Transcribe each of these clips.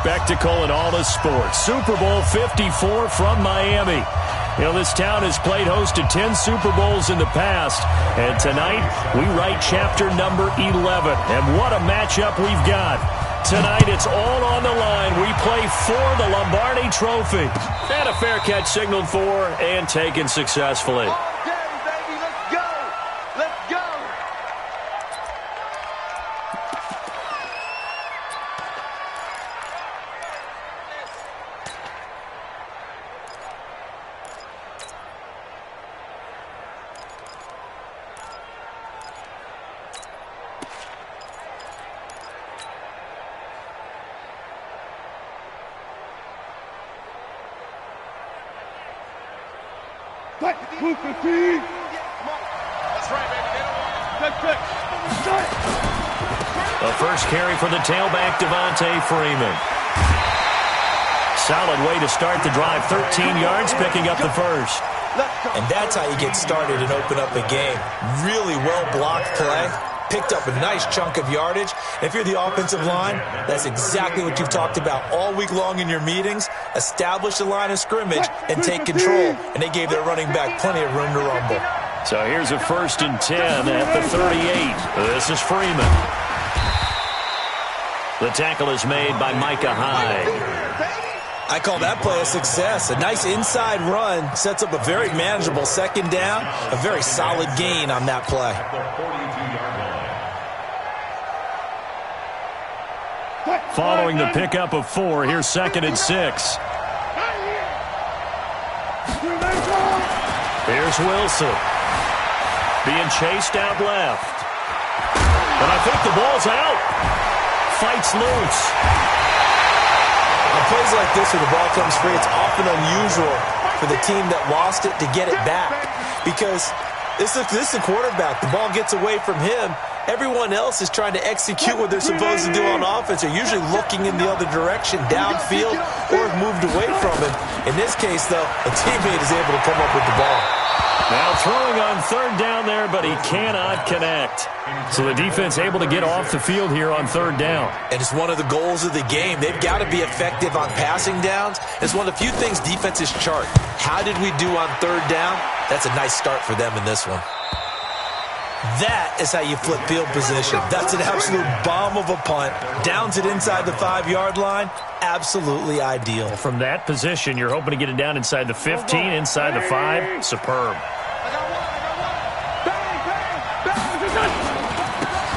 spectacle in all the sports. Super Bowl 54 from Miami. You know, this town has played host to 10 Super Bowls in the past. And tonight, we write chapter number 11. And what a matchup we've got. Tonight, it's all on the line. We play for the Lombardi Trophy. And a fair catch signaled for and taken successfully. The first carry for the tailback, Devontae Freeman. Solid way to start the drive. 13 yards, picking up the first. And that's how you get started and open up a game. Really well-blocked play. Picked up a nice chunk of yardage. If you're the offensive line, that's exactly what you've talked about all week long in your meetings. Establish the line of scrimmage and take control. And they gave their running back plenty of room to rumble. So here's a 1st and 10 at the 38. This is Freeman. The tackle is made by Micah Hyde. I call that play a success. A nice inside run sets up a very manageable 2nd down. A very solid gain on that play. Following the pickup of 4, here's 2nd and 6. Here's Wilson. Being chased out left. And I think the ball's out. Fights loose. On plays like this where the ball comes free, it's often unusual for the team that lost it to get it back. Because this is the quarterback. The ball gets away from him. Everyone else is trying to execute what they're supposed to do on offense. They're usually looking in the other direction, downfield, or have moved away from him. In this case, though, a teammate is able to come up with the ball. Now throwing on 3rd down there, but he cannot connect. So the defense able to get off the field here on 3rd down. And it's one of the goals of the game. They've got to be effective on passing downs. It's one of the few things defenses chart. How did we do on 3rd down? That's a nice start for them in this one. That is how you flip field position. That's an absolute bomb of a punt. Downs it inside the 5-yard line. Absolutely ideal. From that position, you're hoping to get it down inside the 15, inside the 5. Superb.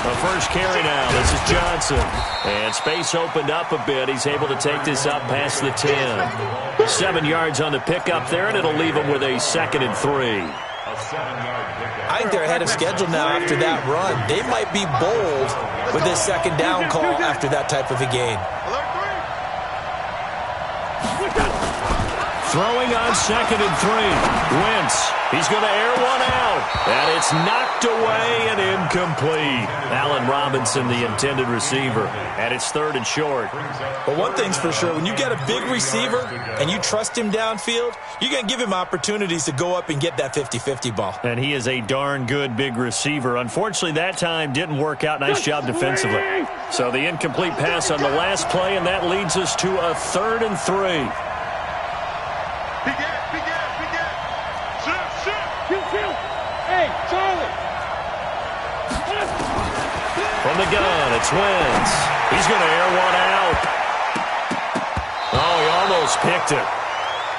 The first carry now. This is Johnson. And space opened up a bit. He's able to take this up past the 10. 7 yards on the pickup there, and it'll leave him with a 2nd and 3. I think they're ahead of schedule now after that run. They might be bold with this 2nd down call after that type of a gain. Throwing on 2nd and 3. Wentz. He's going to air one out. And it's knocked away and incomplete. Allen Robinson, the intended receiver. And it's 3rd and short. But one thing's for sure, when you got a big receiver and you trust him downfield, you're going to give him opportunities to go up and get that 50-50 ball. And he is a darn good big receiver. Unfortunately, that time didn't work out. Nice job defensively. So the incomplete pass on the last play, and that leads us to a 3rd and 3. From the gun, it's Wentz. He's going to air one out. Oh, he almost picked it.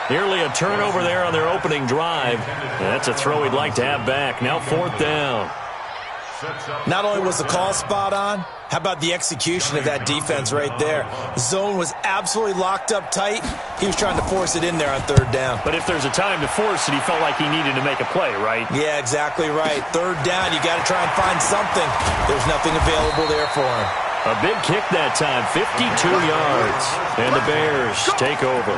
Nearly a turnover there on their opening drive. That's a throw he'd like to have back. Now 4th down. Not only was the call spot on, how about the execution of that defense right there? The zone was absolutely locked up tight. He was trying to force it in there on 3rd down. But if there's a time to force it, he felt like he needed to make a play, right? Yeah, exactly right. 3rd down, you got to try and find something. There's nothing available there for him. A big kick that time, 52 yards. And the Bears take over.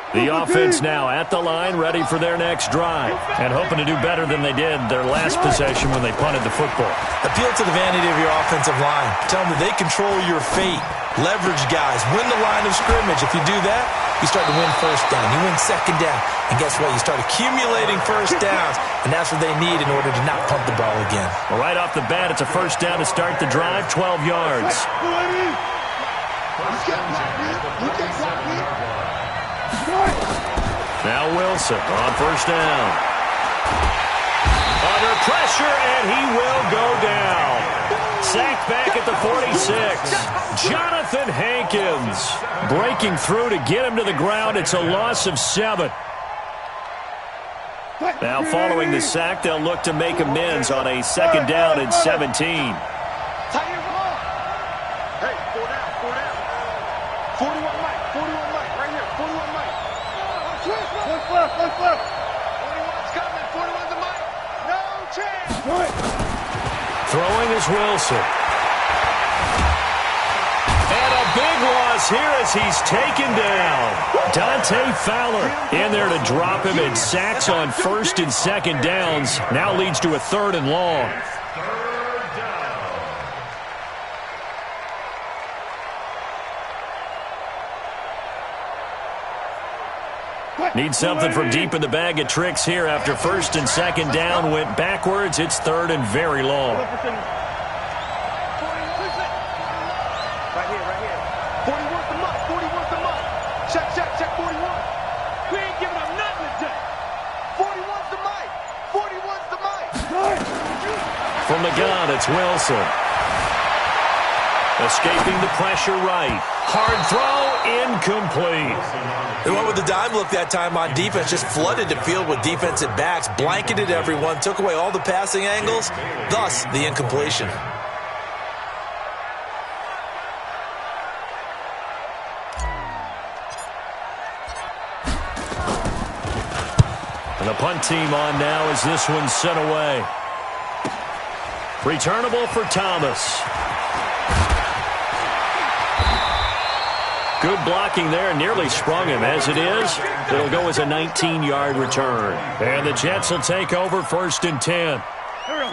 The offense now at the line, ready for their next drive, and hoping to do better than they did their last possession when they punted the football. Appeal to the vanity of your offensive line. Tell them that they control your fate. Leverage guys. Win the line of scrimmage. If you do that, you start to win first down. You win second down. And guess what? You start accumulating first downs, and that's what they need in order to not punt the ball again. Well, right off the bat, it's a first down to start the drive, 12 yards. Now Wilson on first down. Under pressure, and he will go down. Sacked back at the 46. Jonathan Hankins breaking through to get him to the ground. It's a loss of 7. Now following the sack, they'll look to make amends on a second down and 17. Throwing is Wilson. And a big loss here as he's taken down. Dante Fowler in there to drop him, and sacks on first and second downs. Now leads to a 3rd and long. Need something from deep in the bag of tricks here after first and second down went backwards. It's 3rd and very long. Right here. 41's the mark. 41's the mark. Check 41. We ain't giving up nothing today. 41's the mic. 41's the mic. From the gun, it's Wilson. Escaping the pressure right. Hard throw, incomplete. They went with the dime look that time on defense, just flooded the field with defensive backs, blanketed everyone, took away all the passing angles, thus the incompletion. And the punt team on now as this one's sent away. Returnable for Thomas. Good blocking there, nearly sprung him. As it is, it'll go as a 19-yard return. And the Jets will take over 1st and 10.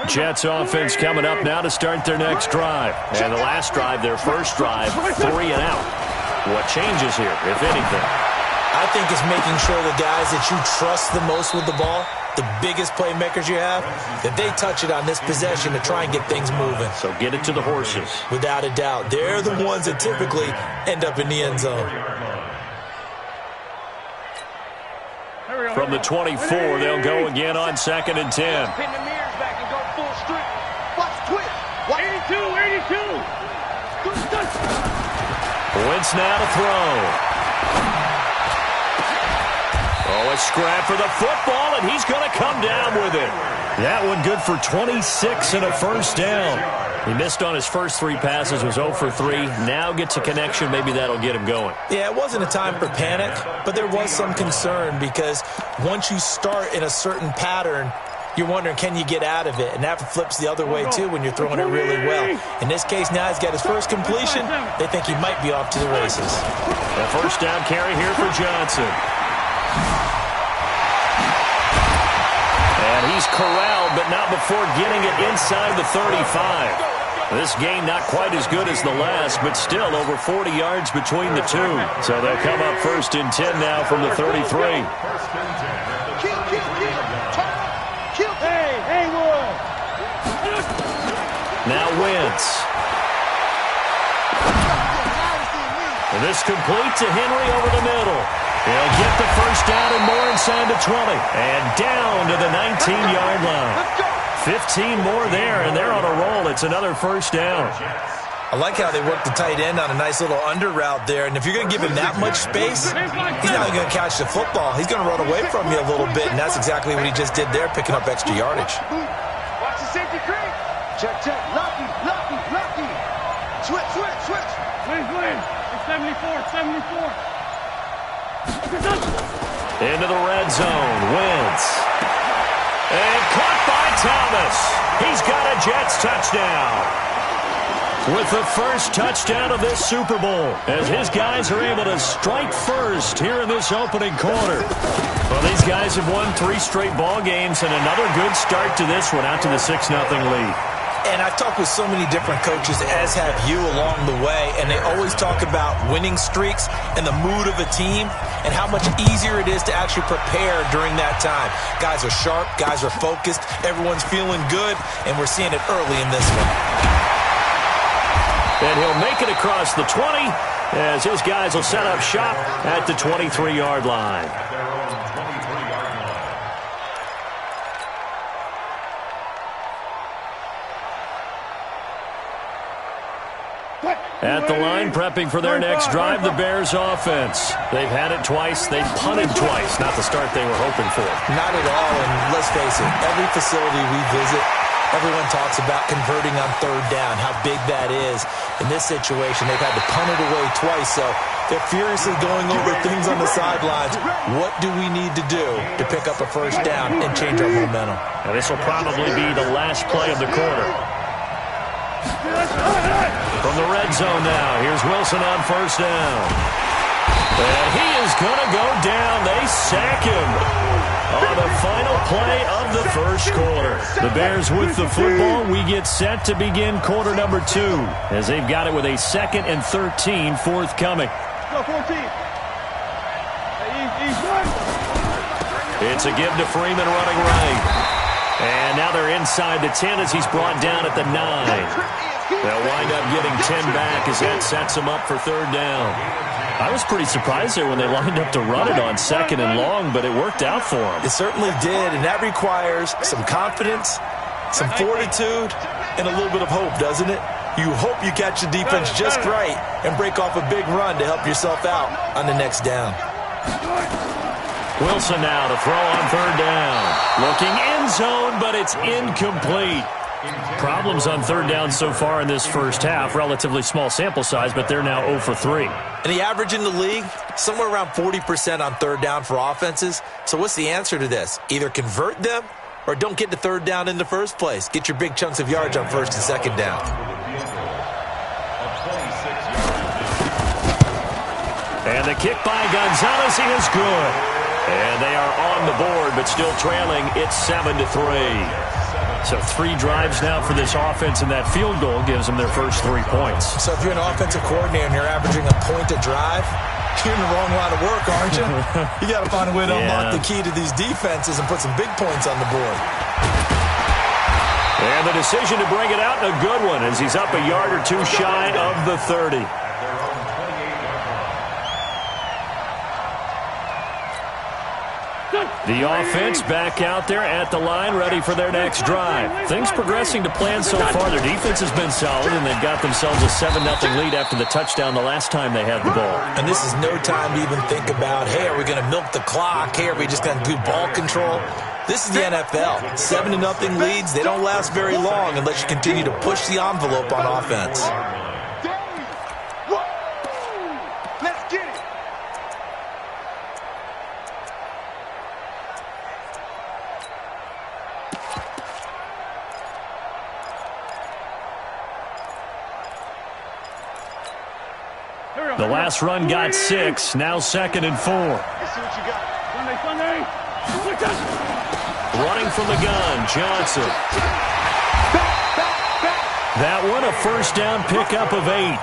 Jets offense coming up now to start their next drive. And the last drive, their first drive, 3 and out. What changes here, if anything? I think it's making sure the guys that you trust the most with the ball, the biggest playmakers you have, that they touch it on this possession to try and get things moving. So get it to the horses. Without a doubt. They're the ones that typically end up in the end zone. From the 24, they'll go again on 2nd and 10. Pin the mirrors back and go full strength. Watch twist. 82. Wentz now to throw. Oh, a scrap for the football, and he's going to come down with it. That one good for 26 and a first down. He missed on his first 3 passes, was 0 for 3. Now gets a connection. Maybe that'll get him going. Yeah, it wasn't a time for panic, but there was some concern because once you start in a certain pattern, you're wondering, can you get out of it? And that flips the other way, too, when you're throwing it really well. In this case, now he's got his first completion. They think he might be off to the races. A first down carry here for Johnson. And he's corralled, but not before getting it inside the 35. This game not quite as good as the last, but still over 40 yards between the two. So they'll come up 1st and 10 now from the 33. Now Wentz. And this complete to Henry over the middle. He'll get the first down and more inside the 20. And down to the 19-yard line. 15 more there, and they're on a roll. It's another first down. I like how they work the tight end on a nice little under route there. And if you're going to give him that much space, he's not going to catch the football. He's going to run away from you a little bit, and that's exactly what he just did there, picking up extra yardage. Watch the safety creep. Check. Lucky. Switch. Win. It's 74. Into the red zone. Wentz. And caught by Thomas. He's got a Jets touchdown. With the first touchdown of this Super Bowl, as his guys are able to strike first here in this opening quarter. Well, these guys have won 3 straight ball games, and another good start to this one, out to the 6-0 lead. And I've talked with so many different coaches, as have you, along the way, and they always talk about winning streaks and the mood of a team and how much easier it is to actually prepare during that time. Guys are sharp, guys are focused, everyone's feeling good, and we're seeing it early in this one. And he'll make it across the 20 as his guys will set up shop at the 23-yard line. At the line, prepping for their next drive, the Bears offense. They've had it twice. They've punted twice. Not the start they were hoping for. Not at all, and let's face it, every facility we visit, everyone talks about converting on third down, how big that is. In this situation, they've had to punt it away twice, so they're furiously going over things on the sidelines. What do we need to do to pick up a first down and change our momentum? Now, this will probably be the last play of the quarter. From the red zone now, here's Wilson on first down. And he is going to go down. They sack him on the final play of the first quarter. The Bears with the football. We get set to begin quarter number 2 as they've got it with a 2nd and 13 forthcoming. Go 14. It's a give to Freeman running right. And now they're inside the 10 as he's brought down at the 9. They'll wind up getting 10 back as that sets them up for third down. I was pretty surprised there when they lined up to run it on 2nd and long, but it worked out for them. It certainly did, and that requires some confidence, some fortitude, and a little bit of hope, doesn't it? You hope you catch the defense just right and break off a big run to help yourself out on the next down. Wilson now to throw on third down. Looking end zone, but it's incomplete. Problems on third down so far in this first half. Relatively small sample size, but they're now 0 for 3. And the average in the league, somewhere around 40% on third down for offenses. So what's the answer to this? Either convert them or don't get to third down in the first place. Get your big chunks of yards on first and second down. And the kick by Gonzalez is good. And they are on the board, but still trailing. It's 7-3. So 3 drives now for this offense, and that field goal gives them their first 3 points. So if you're an offensive coordinator and you're averaging a point a drive, you're in the wrong line of work, aren't you? You got to find a way to unlock the key to these defenses and put some big points on the board. And the decision to bring it out, a good one, as he's up a yard or 2 shy of the 30. The offense back out there at the line, ready for their next drive. Things progressing to plan so far. Their defense has been solid, and they've got themselves a 7-0 lead after the touchdown the last time they had the ball. And this is no time to even think about, hey, are we going to milk the clock? Hey, are we just going to do ball control? This is the NFL. 7-0 leads, they don't last very long unless you continue to push the envelope on offense. Let's get it. The last run got 6, now 2nd and 4. Let's see what you got. Sunday. Running from the gun, Johnson. That one a first down pickup of 8.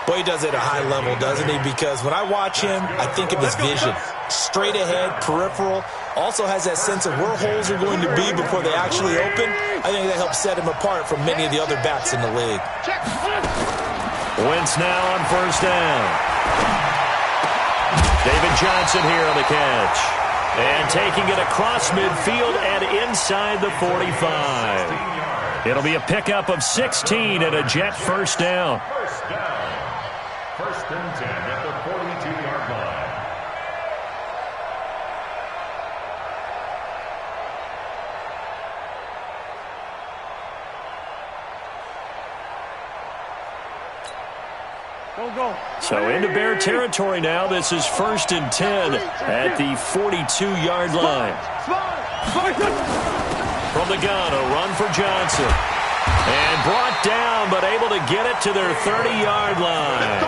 Boy, he does it at a high level, doesn't he? Because when I watch him, I think of his vision. Straight ahead, peripheral. Also has that sense of where holes are going to be before they actually open. I think that helps set him apart from many of the other backs in the league. Wentz now on first down. David Johnson here on the catch. And taking it across midfield and inside the 45. It'll be a pickup of 16 and a Jet first down. First and 10 at the 42-yard line. So into Bear territory now. This is 1st and 10 at the 42-yard line. From the gun, a run for Johnson. And brought down, but able to get it to their 30-yard line.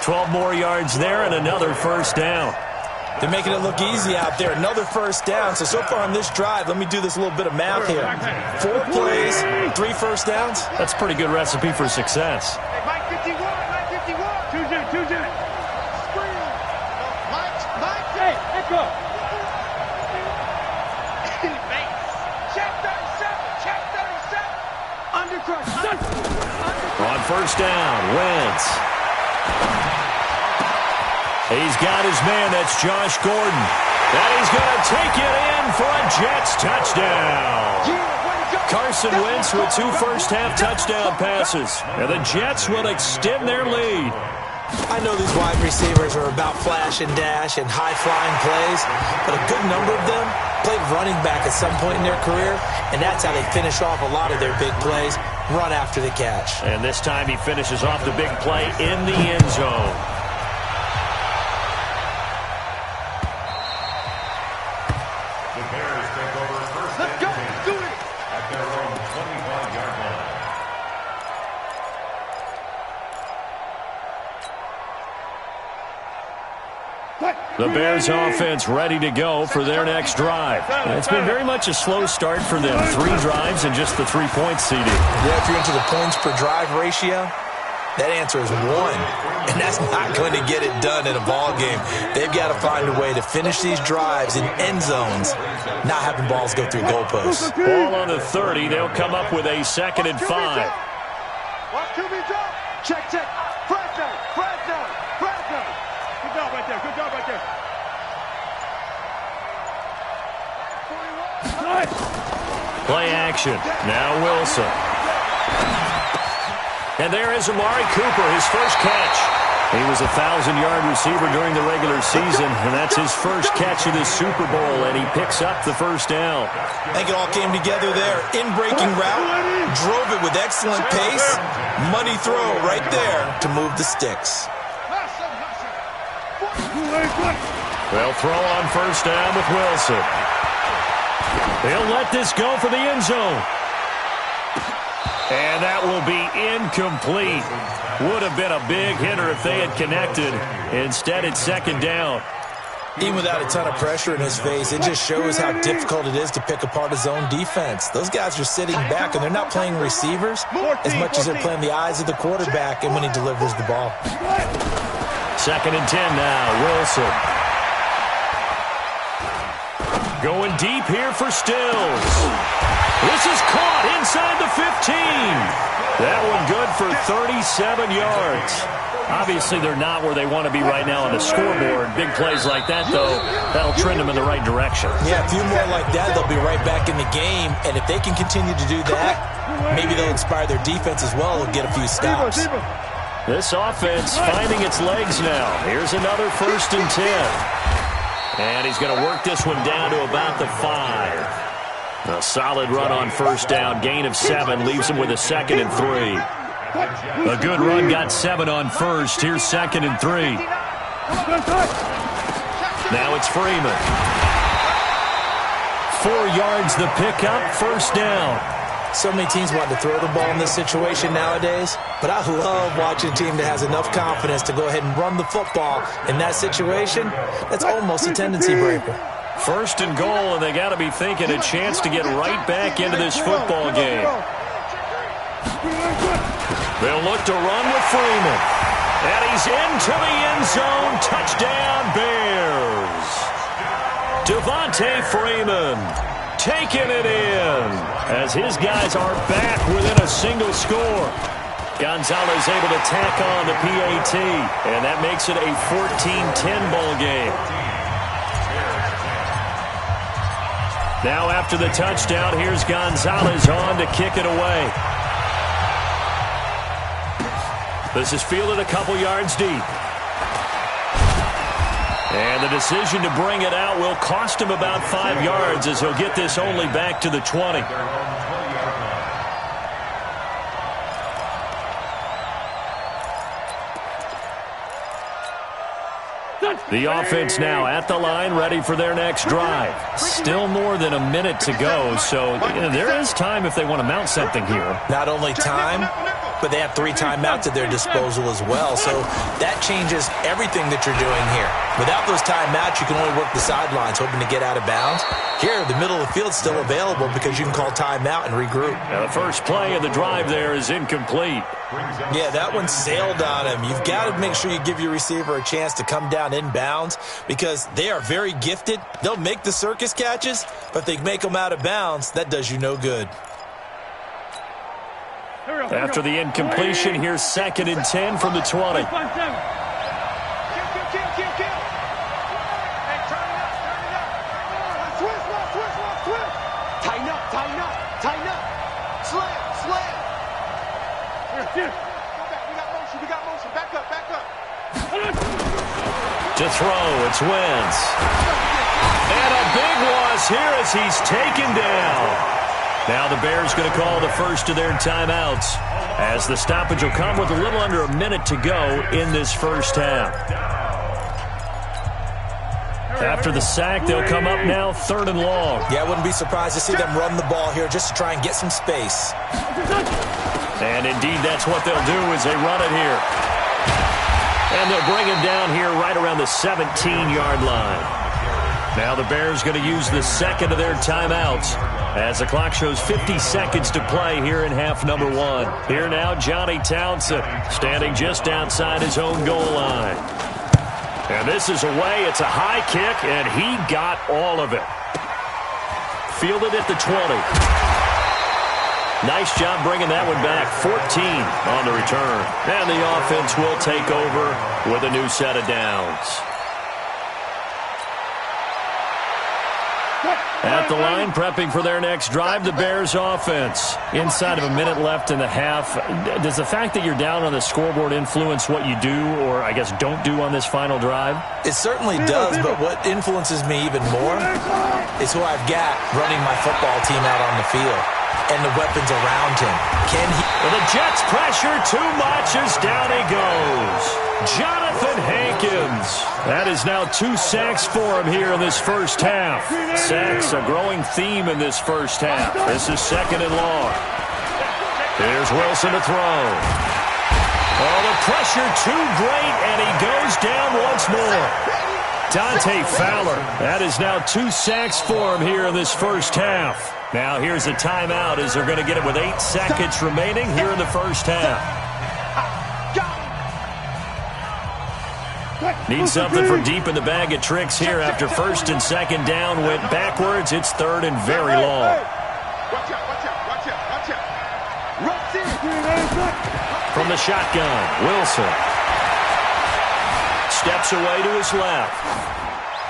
12 more yards there and another first down. They're making it look easy out there. Another first down. So far on this drive, let me do this little bit of math here. 4 plays, 3 first downs. That's a pretty good recipe for success. Mike 51, Mike 51. Two J. Mike. Hey, let's go. Check 37. Undercrush. On first down, Wentz. He's got his man, that's Josh Gordon. And he's going to take it in for a Jets touchdown. Carson Wentz with 2 first-half touchdown passes. And the Jets will extend their lead. I know these wide receivers are about flash and dash and high-flying plays, but a good number of them played running back at some point in their career, and that's how they finish off a lot of their big plays, run after the catch. And this time he finishes off the big play in the end zone. The Bears offense ready to go for their next drive. It's been very much a slow start for them. 3 drives and just the 3 points, CD. Yeah, if you're into the points per drive ratio, that answer is 1. And that's not going to get it done in a ball game. They've got to find a way to finish these drives in end zones, not having balls go through goalposts. Ball on the 30. They'll come up with a 2nd and 5. Watch QB drop. Check. Fred down. Good job right there. Play action. Now Wilson. And there is Amari Cooper, his first catch. He was a 1,000-yard receiver during the regular season, and that's his first catch of this Super Bowl, and he picks up the first down. I think it all came together there. In-breaking route, drove it with excellent pace. Money throw right there to move the sticks. They'll throw on first down with Wilson. They'll let this go for the end zone. And that will be incomplete. Would have been a big hitter if they had connected. Instead, it's 2nd down. Even without a ton of pressure in his face, it just shows how difficult it is to pick apart his own defense. Those guys are sitting back, and they're not playing receivers as much as they're playing the eyes of the quarterback and when he delivers the ball. 2nd and 10 now, Wilson. Going deep here for Stills. This is caught inside the 15. That one good for 37 yards. Obviously, they're not where they want to be right now on the scoreboard. Big plays like that, though, that'll trend them in the right direction. Yeah, a few more like that, they'll be right back in the game. And if they can continue to do that, maybe they'll inspire their defense as well and get a few stops. This offense finding its legs now. Here's another 1st and 10. And he's going to work this one down to about the 5. A solid run on first down. Gain of 7 leaves him with a 2nd and 3. A good run got 7 on first. Here's 2nd and 3. Now it's Freeman. 4 yards the pickup. First down. So many teams want to throw the ball in this situation nowadays, but I love watching a team that has enough confidence to go ahead and run the football. In that situation, that's almost a tendency breaker. 1st and goal, and they got to be thinking a chance to get right back into this football game. They'll look to run with Freeman. And he's into the end zone. Touchdown, Bears. Devontae Freeman taking it in as his guys are back within a single score. Gonzalez able to tack on the PAT, and that makes it a 14-10 ball game. Now after the touchdown, here's Gonzalez on to kick it away. This is fielded a couple yards deep. And the decision to bring it out will cost him about 5 yards as he'll get this only back to the 20. The offense now at the line, ready for their next drive. Still more than a minute to go, so there is time if they want to mount something here. Not only time, but they have 3 timeouts at their disposal as well, so that changes everything that you're doing here. Without those timeouts, you can only work the sidelines, hoping to get out of bounds. Here, the middle of the field is still available because you can call timeout and regroup. Now, the first play of the drive there is incomplete. Yeah, that one sailed on him. You've got to make sure you give your receiver a chance to come down inbounds because they are very gifted. They'll make the circus catches, but if they make them out of bounds, that does you no good. After the incompletion, here's 2nd and 10 from the 20. To throw, it's Wentz. And a big loss here as he's taken down. Now the Bears going to call the first of their timeouts as the stoppage will come with a little under a minute to go in this first half. After the sack, they'll come up now 3rd and long. Yeah, I wouldn't be surprised to see them run the ball here just to try and get some space. And indeed, that's what they'll do as they run it here. And they'll bring him down here right around the 17-yard line. Now the Bears going to use the 2nd of their timeouts as the clock shows 50 seconds to play here in half number 1. Here now, Johnny Townsend standing just outside his own goal line. And this is away. It's a high kick, and he got all of it. Fielded at the 20. Nice job bringing that one back. 14 on the return. And the offense will take over with a new set of downs. At the line, prepping for their next drive, the Bears offense. Inside of a minute left in the half. Does the fact that you're down on the scoreboard influence what you do, or I guess don't do on this final drive? It certainly does, but what influences me even more is who I've got running my football team out on the field and the weapons around him. Can he? Well, the Jets pressure too much as down he goes. Jonathan Hankins. That is now 2 sacks for him here in this first half. Sacks, a growing theme in this first half. This is 2nd and long. Here's Wilson to throw. Oh, the pressure too great, and he goes down once more. Dante Fowler. That is now 2 sacks for him here in this first half. Now here's a timeout as they're going to get it with 8 seconds remaining here in the first half. Need something from deep in the bag of tricks here after 1st and 2nd down went backwards. It's 3rd and very long. From the shotgun, Wilson. Steps away to his left.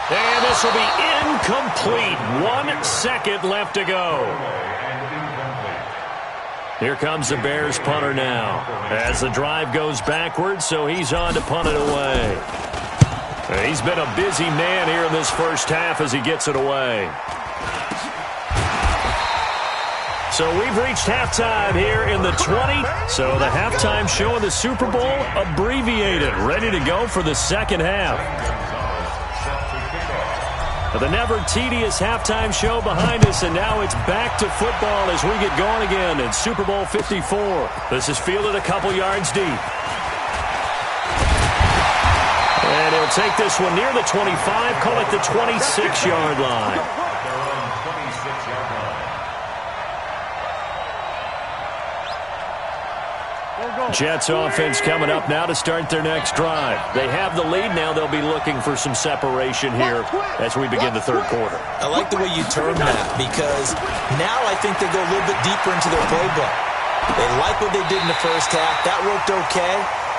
And this will be incomplete. 1 second left to go. Here comes the Bears punter now as the drive goes backwards, so he's on to punt it away. He's been a busy man here in this first half as he gets it away. So we've reached halftime here in the 20. So the halftime show of the Super Bowl abbreviated, ready to go for the second half. The never tedious halftime show behind us, and now it's back to football as we get going again in Super Bowl 54. This is fielded a couple yards deep. And he'll take this one near the 25, call it the 26-yard line. Jets offense coming up now to start their next drive. They have the lead now. They'll be looking for some separation here as we begin the third quarter. I like the way you term that because now I think they go a little bit deeper into their playbook. They like what they did in the first half. That worked okay.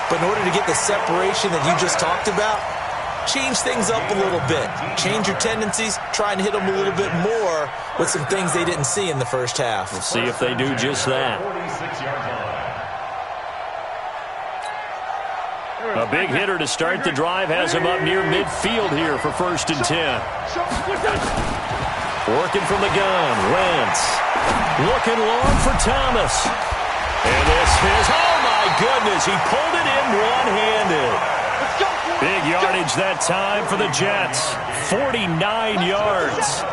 But in order to get the separation that you just talked about, change things up a little bit. Change your tendencies. Try and hit them a little bit more with some things they didn't see in the first half. We'll see if they do just that. A big hitter to start the drive has him up near midfield here for 1st and 10. Working from the gun, Wentz. Looking long for Thomas. And this is, oh my goodness, he pulled it in one-handed. Big yardage that time for the Jets. 49 yards.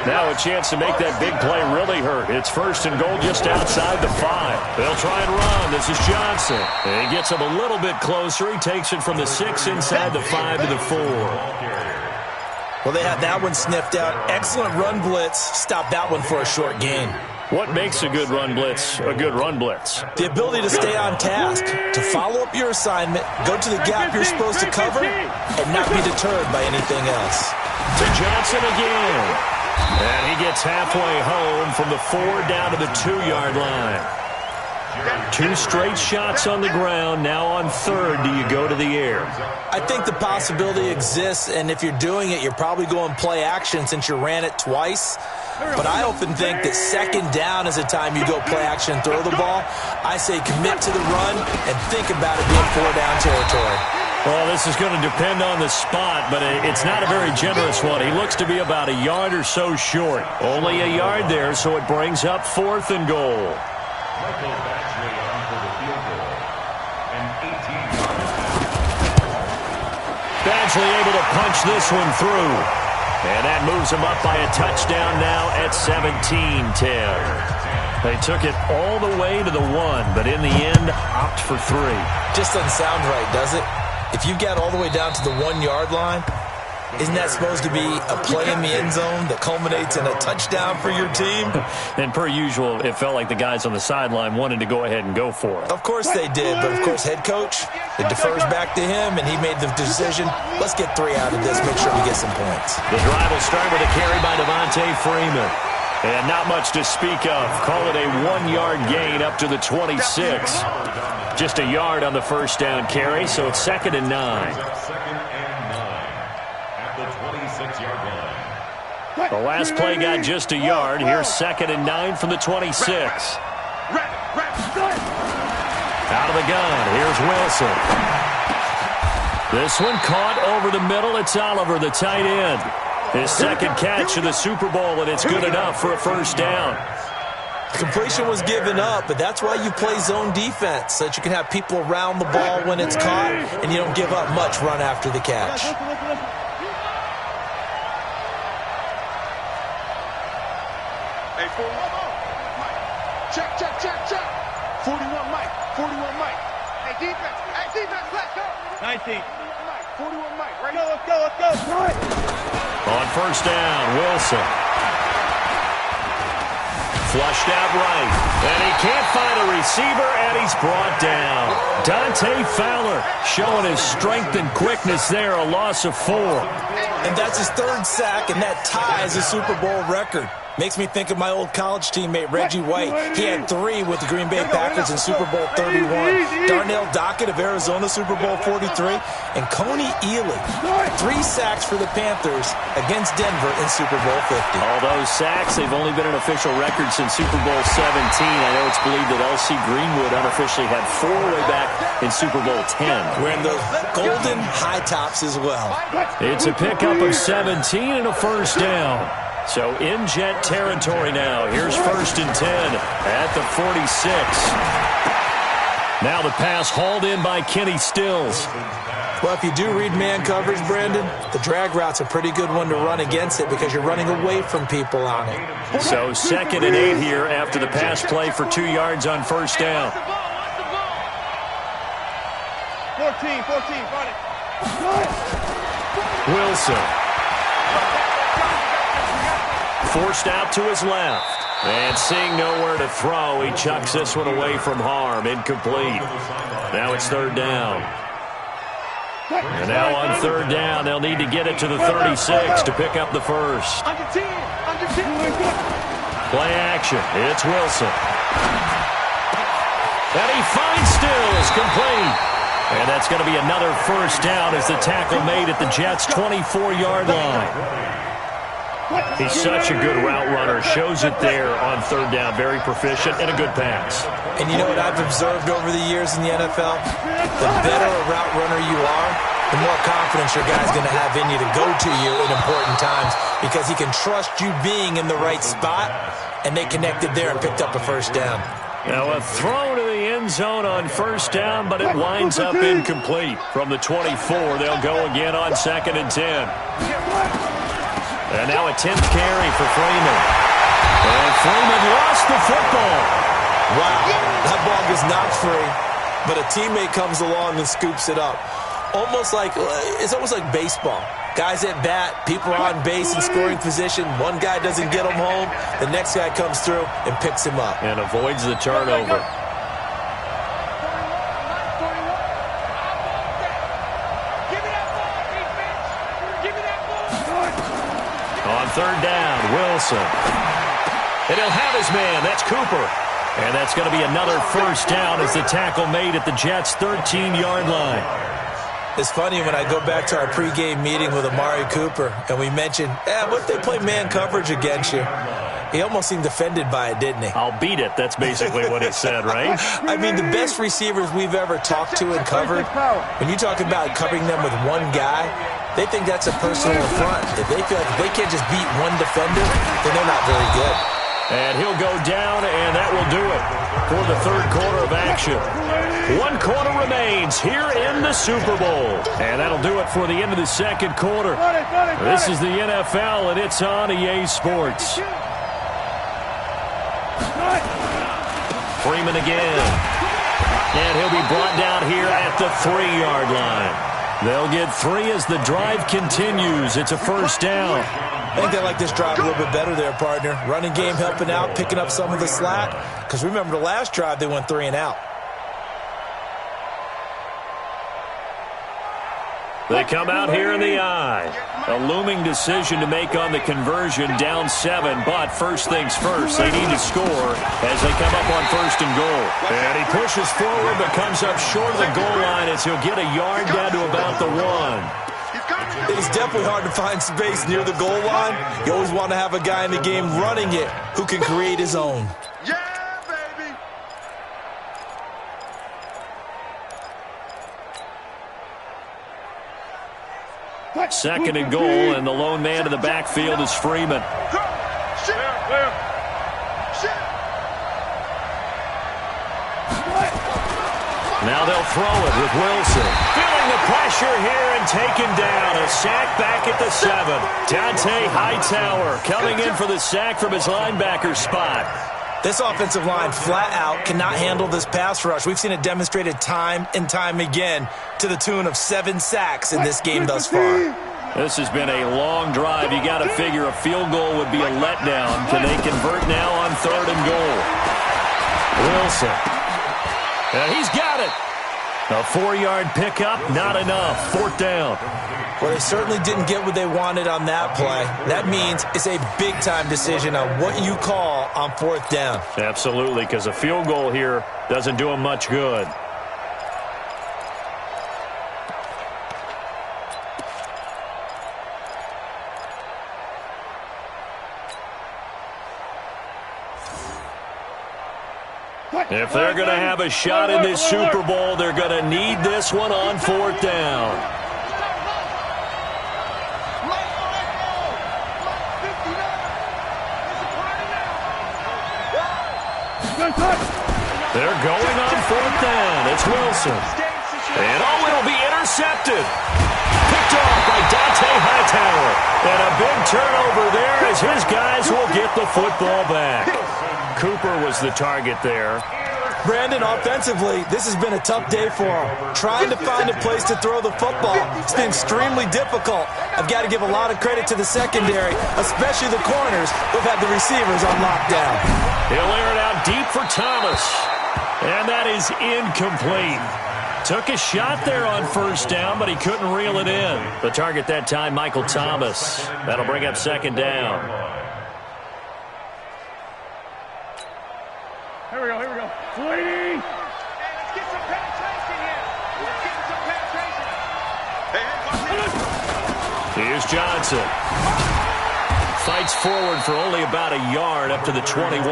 Now a chance to make that big play really hurt. It's first and goal just outside the 5. They'll try and run. This is Johnson. And he gets him a little bit closer. He takes it from the 6 inside the 5 to the 4. Well, they had that one sniffed out. Excellent run blitz. Stop that one for a short gain. What makes a good run blitz a good run blitz? The ability to stay on task, to follow up your assignment, go to the gap you're supposed to cover, and not be deterred by anything else. To Johnson again. And he gets halfway home from the 4 down to the 2-yard line. 2 straight shots on the ground. Now on 3rd, do you go to the air? I think the possibility exists, and if you're doing it, you're probably going play action since you ran it twice. But I often think that 2nd down is the time you go play action and throw the ball. I say commit to the run and think about it being 4-down territory. Well, this is going to depend on the spot, but it's not a very generous one. He looks to be about a yard or so short. Only a yard there, so it brings up 4th and goal. Badgley able to punch this one through. And that moves him up by a touchdown now at 17-10. They took it all the way to the 1, but in the end, opt for 3. Just doesn't sound right, does it? If you got all the way down to the 1-yard line, isn't that supposed to be a play in the end zone that culminates in a touchdown for your team? And per usual, it felt like the guys on the sideline wanted to go ahead and go for it. Of course they did, but of course head coach, it defers back to him, and he made the decision, let's get 3 out of this, make sure we get some points. The drive will start with a carry by Devontae Freeman. And not much to speak of. Call it a 1-yard gain up to the 26. Just a yard on the first down carry, so it's 2nd and 9. The last play got just a yard. Here's 2nd and 9 from the 26. Out of the gun. Here's Wilson. This one caught over the middle. It's Oliver, the tight end. His 2nd catch of the Super Bowl, and it's good enough for a first down. Completion was given up, but that's why you play zone defense, so that you can have people around the ball when it's caught, and you don't give up much run after the catch. Check, check, check, check. 41 Mike, 41 Mike. Hey, defense, let's go. 19. 41 Mike, right? Let's go. On first down, Wilson. Flushed out right. And he can't find a receiver, and he's brought down. Dante Fowler showing his strength and quickness there, a loss of 4. And that's his 3rd sack, and that ties a Super Bowl record. Makes me think of my old college teammate, Reggie White. He had 3 with the Green Bay Packers in Super Bowl 31. Darnell Dockett of Arizona, Super Bowl 43. And Coney Ely, 3 sacks for the Panthers against Denver in Super Bowl 50. All those sacks, they've only been an official record since Super Bowl 17. I know it's believed that L.C. Greenwood unofficially had 4 way back in Super Bowl 10. Wearing those golden high tops as well. It's a pickup of 17 and a first down. So in Jet territory now. Here's 1st and 10 at the 46. Now the pass hauled in by Kenny Stills. Well, if you do read man coverage, Brandon, the drag route's a pretty good one to run against it because you're running away from people on it. So 2nd and 8 here after the pass play for 2 yards on first down. 14, run it. Wilson. Forced out to his left. And seeing nowhere to throw, he chucks this one away from harm. Incomplete. Now it's 3rd down. And now on 3rd down, they'll need to get it to the 36 to pick up the first. Under 10. Play action. It's Wilson. And he finds Stills, complete. And that's going to be another first down as the tackle made at the Jets' 24-yard line. He's such a good route runner. Shows it there on 3rd down. Very proficient and a good pass. And you know what I've observed over the years in the NFL? The better a route runner you are, the more confidence your guy's going to have in you to go to you in important times because he can trust you being in the right spot, and they connected there and picked up a first down. Now a throw to the end end zone on first down, but it winds up incomplete. From the 24, they'll go again on 2nd and 10. And now a 10th carry for Freeman. And Freeman lost the football. Wow, that ball gets knocked free, but a teammate comes along and scoops it up. It's almost like baseball. Guys at bat, people are on base in scoring position. One guy doesn't get him home. The next guy comes through and picks him up. And avoids the turnover. On 3rd down, Wilson. And he'll have his man. That's Cooper. And that's going to be another first down as the tackle made at the Jets' 13-yard line. It's funny when I go back to our pregame meeting with Amari Cooper and we mentioned, what if they play man coverage against you? He almost seemed offended by it, didn't he? I'll beat it. That's basically what he said, right? I mean, the best receivers we've ever talked to and covered, when you talk about covering them with one guy, they think that's a personal affront. If they feel like they can't just beat one defender, then they're not very good. And he'll go down, and that will do it for the 3rd quarter of action. 1 quarter remains here in the Super Bowl. And that'll do it for the end of the 2nd quarter. This is the NFL, and it's on EA Sports. Freeman again. And he'll be brought down here at the 3-yard line. They'll get 3 as the drive continues. It's a first down. I think they like this drive a little bit better there, partner. Running game helping out, picking up some of the slack. Because remember, the last drive, they went 3 and out. They come out here in the eye. A looming decision to make on the conversion, down 7. But first things first, they need to score as they come up on 1st and goal. And he pushes forward but comes up short of the goal line as he'll get a yard down to about the 1. It is definitely hard to find space near the goal line. You always want to have a guy in the game running it who can create his own. Yeah, baby. 2nd and goal, and the lone man in the backfield is Freeman. Now they'll throw it with Wilson. Feeling the pressure here and taken down. A sack back at the 7. Dante Hightower coming in for the sack from his linebacker spot. This offensive line flat out cannot handle this pass rush. We've seen it demonstrated time and time again to the tune of 7 sacks in this game thus far. This has been a long drive. You got to figure a field goal would be a letdown. Can they convert now on 3rd and goal? Wilson. And he's got it. A 4-yard pickup, not enough. 4th down. Well, they certainly didn't get what they wanted on that play. That means it's a big-time decision on what you call on 4th down. Absolutely, because a field goal here doesn't do them much good. If they're going to have a shot in this Super Bowl, they're going to need this one on 4th down. They're going on 4th down. It's Wilson. And it'll be intercepted. Picked off by Dante Hightower. And a big turnover there as his guys will get the football back. Cooper was the target there. Brandon, offensively, this has been a tough day for him. Trying to find a place to throw the football, it's been extremely difficult. I've got to give a lot of credit to the secondary, especially the corners who've had the receivers on lockdown. He'll air it out deep for Thomas. And that is incomplete. Took a shot there on 1st down, but he couldn't reel it in. The target that time, Michael Thomas. That'll bring up 2nd down. Here we go. Hey, let's get some penetration here. Let's get some penetration. Here's Johnson. Fights forward for only about a yard up to the 21.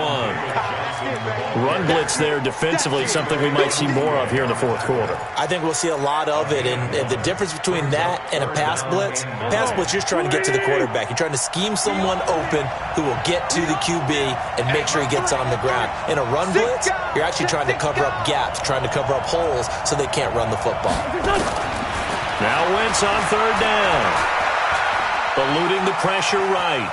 Run blitz there defensively, something we might see more of here in the fourth quarter. I think we'll see a lot of it, and the difference between that and a pass blitz, you're just trying to get to the quarterback. You're trying to scheme someone open who will get to the QB and make sure he gets on the ground. In a run blitz, you're actually trying to cover up gaps, trying to cover up holes so they can't run the football. Now Wentz on third down. Eluding the pressure right.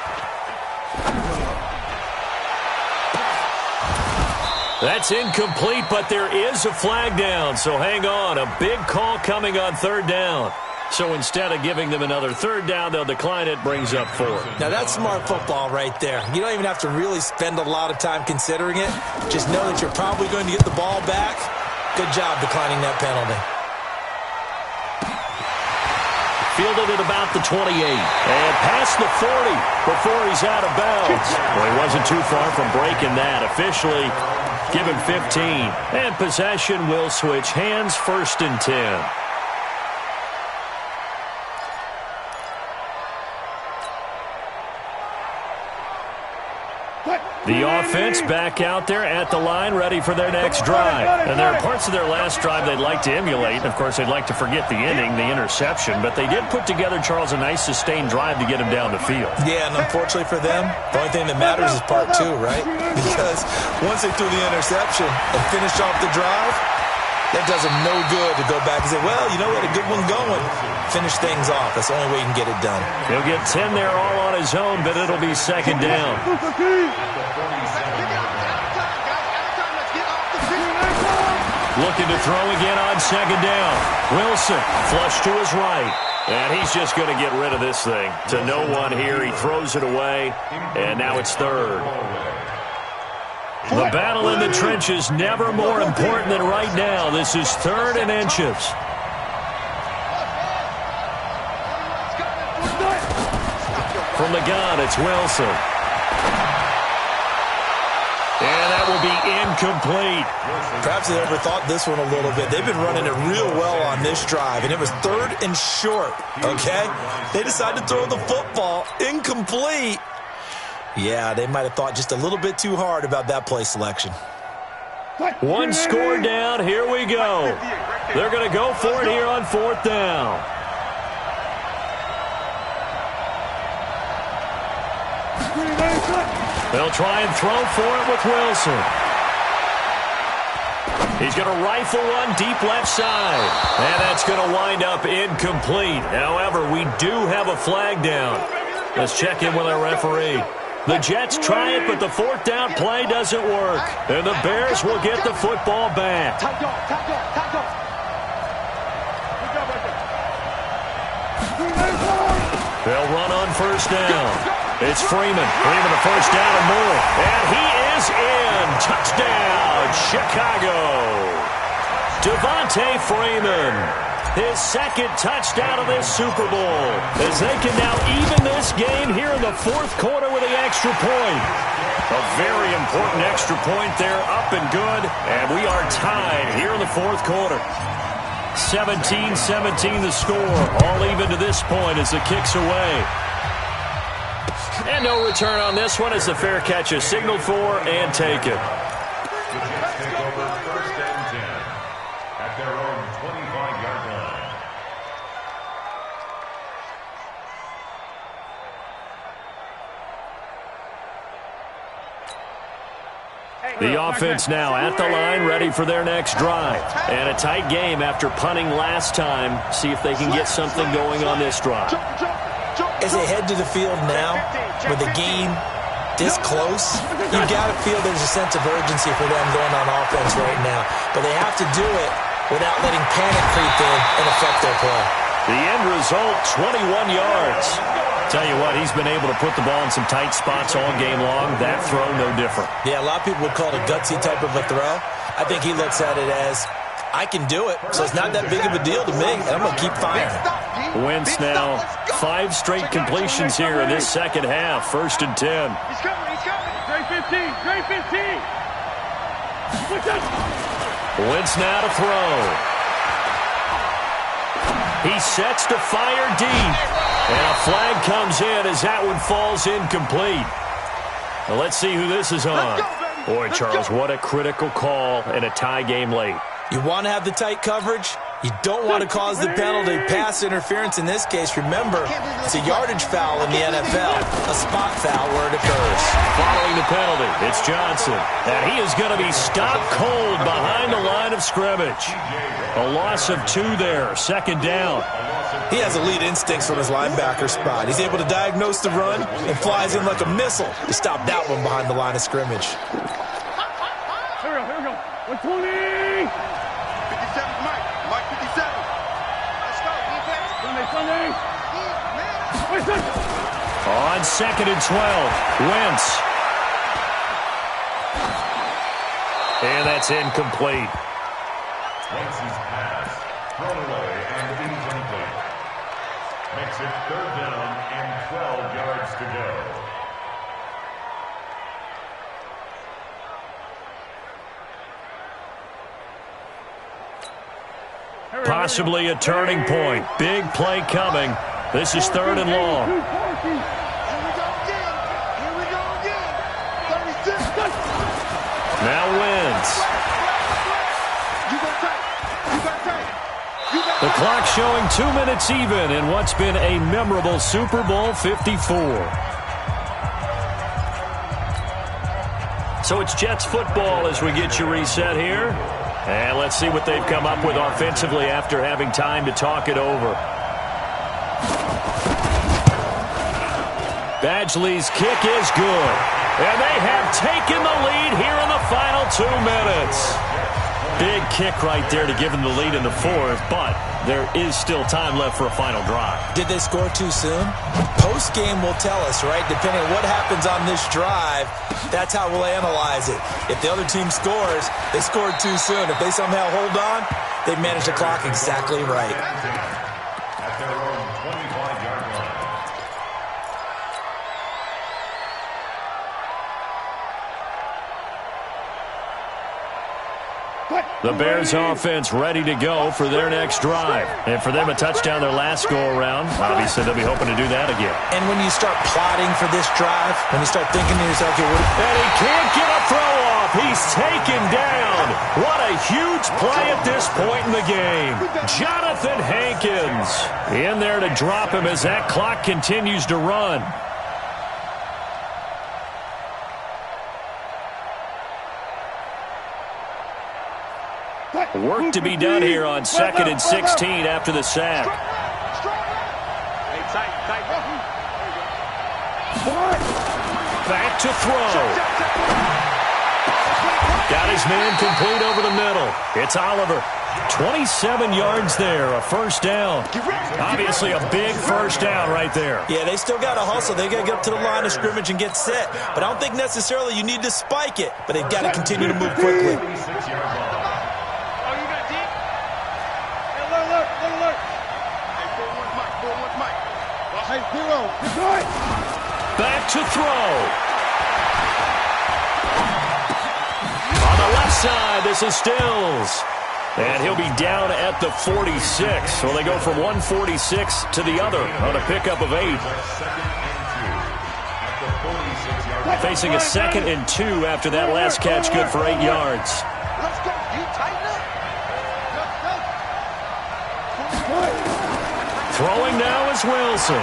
That's incomplete, but there is a flag down, so hang on. A big call coming on third down. So instead of giving them another third down, they'll decline it, brings up fourth. Now that's smart football right there. You don't even have to really spend a lot of time considering it. Just know that you're probably going to get the ball back. Good job declining that penalty. Fielded at about the 28. And past the 40 before he's out of bounds. Well, he wasn't too far from breaking that. Officially, give him 15. And possession will switch hands, 1st and 10. The offense back out there at the line, ready for their next drive. And there are parts of their last drive they'd like to emulate. And, of course, they'd like to forget the ending, the interception. But they did put together, Charles, a nice sustained drive to get him down the field. Yeah, and unfortunately for them, the only thing that matters is part 2, right? Because once they threw the interception and finished off the drive, that does them no good to go back and say, well, you know what, a good one going. Finish things off. That's the only way you can get it done. He'll get 10 there all on his own, but it'll be 2nd down. Looking to throw again on 2nd down. Wilson, flush to his right. And he's just going to get rid of this thing. To no one here. He throws it away, and now it's 3rd. The battle in the trenches never more important than right now. This is 3rd and inches. From the gun, it's Wilson. And that will be incomplete. Perhaps they overthought this one a little bit. They've been running it real well on this drive, and it was 3rd and short, okay? They decided to throw the football incomplete. Yeah, they might have thought just a little bit too hard about that play selection. One score down. Here we go. They're going to go for it here on 4th down. They'll try and throw for it with Wilson. He's going to rifle one deep left side. And that's going to wind up incomplete. However, we do have a flag down. Let's check in with our referee. The Jets try it, but the 4th down play doesn't work. And the Bears will get the football back. They'll run on 1st down. It's Freeman. Freeman the 1st down and more. And he is in. Touchdown, Chicago. Devontae Freeman. His 2nd touchdown of this Super Bowl, as they can now even this game here in the 4th quarter with the extra point. A very important extra point there, up and good, and we are tied here in the 4th quarter. 17-17 the score, all even to this point as the kick's away. And no return on this one as the fair catch is signaled for and taken. The Jets take over 1st and 10 at their own 25-yard line. The offense now at the line, ready for their next drive. And a tight game after punting last time. See if they can get something going on this drive. As they head to the field now, with the game this close, you've got to feel there's a sense of urgency for them going on offense right now. But they have to do it without letting panic creep in and affect their play. The end result, 21 yards. Tell you what, he's been able to put the ball in some tight spots all game long. That throw, no different. Yeah, a lot of people would call it a gutsy type of a throw. I think he looks at it as, I can do it, so it's not that big of a deal to me, and I'm going to keep firing. Wentz now 5 straight completions here in this 2nd half. 1st and 10. He's coming, he's coming. Great 15, great 15. Wentz now to throw. He sets to fire deep. And a flag comes in as that one falls incomplete. Now let's see who this is on. Let's go, baby. Boy, Charles, what a critical call in a tie game late. You want to have the tight coverage. You don't want to cause the penalty. Pass interference in this case. Remember, it's a yardage foul in the NFL. A spot foul where it occurs. Following the penalty, it's Johnson. And he is going to be stopped cold behind the line of scrimmage. A loss of 2 there. 2nd down. He has elite instincts from his linebacker spot. He's able to diagnose the run and flies in like a missile to stop that one behind the line of scrimmage. Here we go. 120. 57, Mike. Mike 57. Let's go, defense. Sunday. On 2nd and 12, Wentz. And that's incomplete. Wentz's pass thrown away and incomplete. Makes it 3rd down and 12 yards to go. Possibly a turning point. Big play coming. This is 3rd and long. Here we go again. 36. Now Wentz. You got tight. The clock showing 2 minutes even in what's been a memorable Super Bowl 54. So it's Jets football as we get you reset here. And let's see what they've come up with offensively after having time to talk it over. Badgley's kick is good. And they have taken the lead here in the final 2 minutes. Big kick right there to give them the lead in the 4th, but there is still time left for a final drive. Did they score too soon? Post-game will tell us, right? Depending on what happens on this drive, that's how we'll analyze it. If the other team scores, they scored too soon. If they somehow hold on, they manage the clock exactly right. At their own 25-yard line. The Bears offense ready to go for their next drive. And for them, a touchdown their last go-around. Obviously, they'll be hoping to do that again. And when you start plotting for this drive, when you start thinking to yourself, okay, And he can't get a throw off. He's taken down. What a huge play at this point in the game. Jonathan Hankins in there to drop him as that clock continues to run. Work to be done here on 2nd and 16 after the sack. Hey, tight. Back to throw. Got his man complete over the middle. It's Oliver. 27 yards there, a 1st down. Obviously a big 1st down right there. yeah, they still got to hustle. They got to get up to the line of scrimmage and get set. But I don't think necessarily you need to spike it, but they've got to continue to move quickly. 36-yard line. Back to throw. On the left side, this is Stills. And he'll be down at the 46. So they go from 146 to the other on a pickup of 8. Facing a 2nd and 2 after that last catch, good for 8 yards. Let's go. You tighten up. Throwing now is Wilson.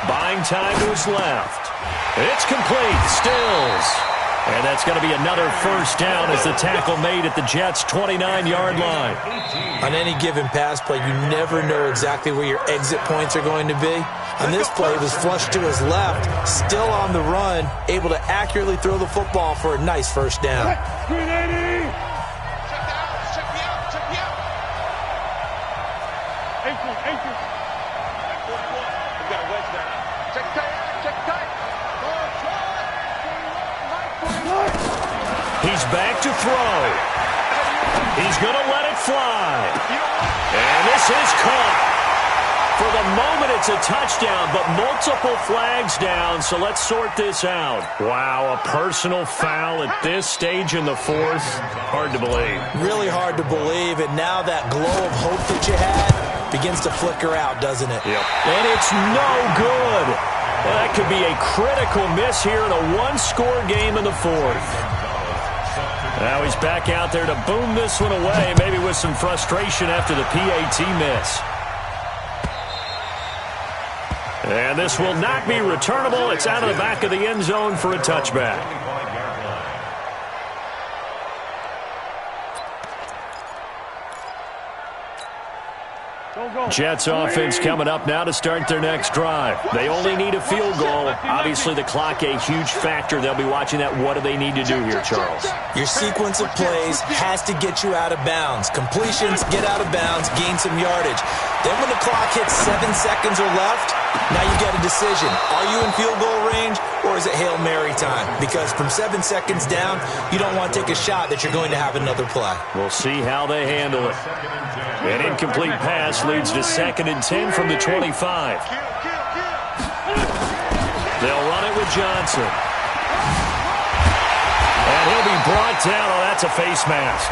Buying time to his left. It's complete. Stills. And that's going to be another 1st down as the tackle made at the Jets' 29-yard line. On any given pass play, you never know exactly where your exit points are going to be. On this play, it was flushed to his left, still on the run, able to accurately throw the football for a nice 1st down. Check me out. Ankle. We got a wedge down. Check tight. He's back to throw. He's going to let it fly. And this is caught. For the moment, it's a touchdown, but multiple flags down, so let's sort this out. Wow, a personal foul at this stage in the 4th. Hard to believe. Really hard to believe, and now that glow of hope that you had begins to flicker out, doesn't it? Yep. And it's no good. Well, that could be a critical miss here in a one-score game in the fourth. Now he's back out there to boom this one away, maybe with some frustration after the PAT miss. And this will not be returnable. It's out of the back of the end zone for a touchback. Jets offense coming up now to start their next drive. They only need a field goal. Obviously, the clock a huge factor. They'll be watching that. What do they need to do here, Charles? Your sequence of plays has to get you out of bounds. Completions, get out of bounds, gain some yardage. Then when the clock hits 7 seconds or left, now you get a decision. Are you in field goal range or is it Hail Mary time? Because from 7 seconds down, you don't want to take a shot that you're going to have another play. We'll see how they handle it. An incomplete pass leads to 2nd and 10 from the 25. They'll run it with Johnson. And he'll be brought down. Oh, that's a face mask.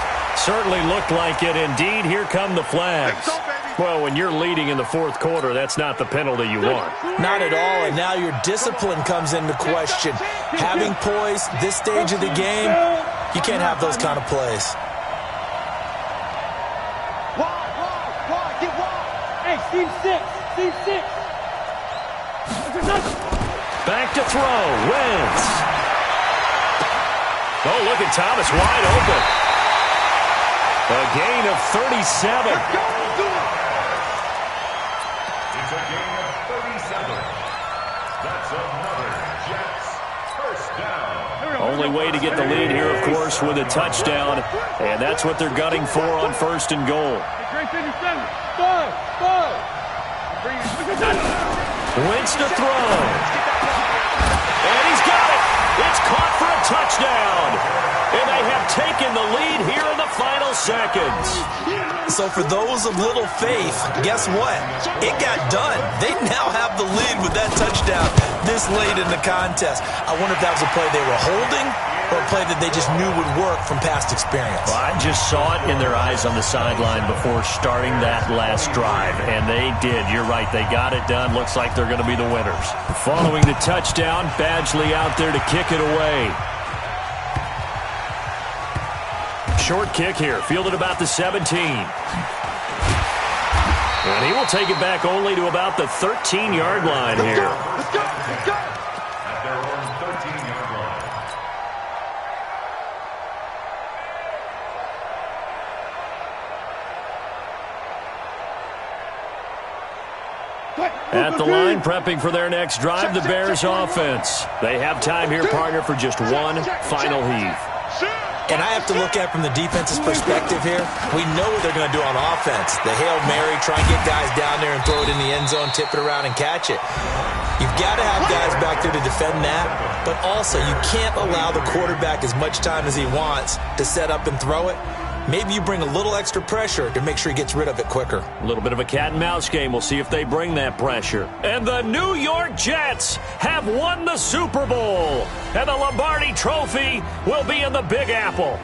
Certainly looked like it. Indeed, here come the flags. Well, when you're leading in the fourth quarter, that's not the penalty you want. Not at all, and now your discipline comes into question. Having poise this stage of the game, you can't have those kind of plays. Team 6. Back to throw. Wentz. Oh, look at Thomas wide open. A gain of 37. It's a gain of 37. That's another Jets first down. Only way to get the lead here, of course, with a touchdown. And that's what they're gunning for on 1st and goal. Wentz to throw. And he's got it. It's caught for a touchdown. And they have taken the lead here in the final seconds. So for those of little faith, guess what? It got done. They now have the lead with that touchdown this late in the contest. I wonder if that was a play they were holding or a play that they just knew would work from past experience. Well, I just saw it in their eyes on the sideline before starting that last drive, and they did. You're right. They got it done. Looks like they're going to be the winners. Following the touchdown, Badgley out there to kick it away. Short kick here, fielded about the 17. And he will take it back only to about the 13-yard line here. Let's go. At their own 13-yard line. At the line, prepping for their next drive, the Bears offense. They have time here, partner, for just one final heave. And I have to look at from the defense's perspective here. We know what they're going to do on offense. The Hail Mary, try and get guys down there and throw it in the end zone, tip it around and catch it. You've got to have guys back there to defend that, but also you can't allow the quarterback as much time as he wants to set up and throw it. Maybe you bring a little extra pressure to make sure he gets rid of it quicker. A little bit of a cat and mouse game. We'll see if they bring that pressure. And the New York Jets have won the Super Bowl. And the Lombardi Trophy will be in the Big Apple.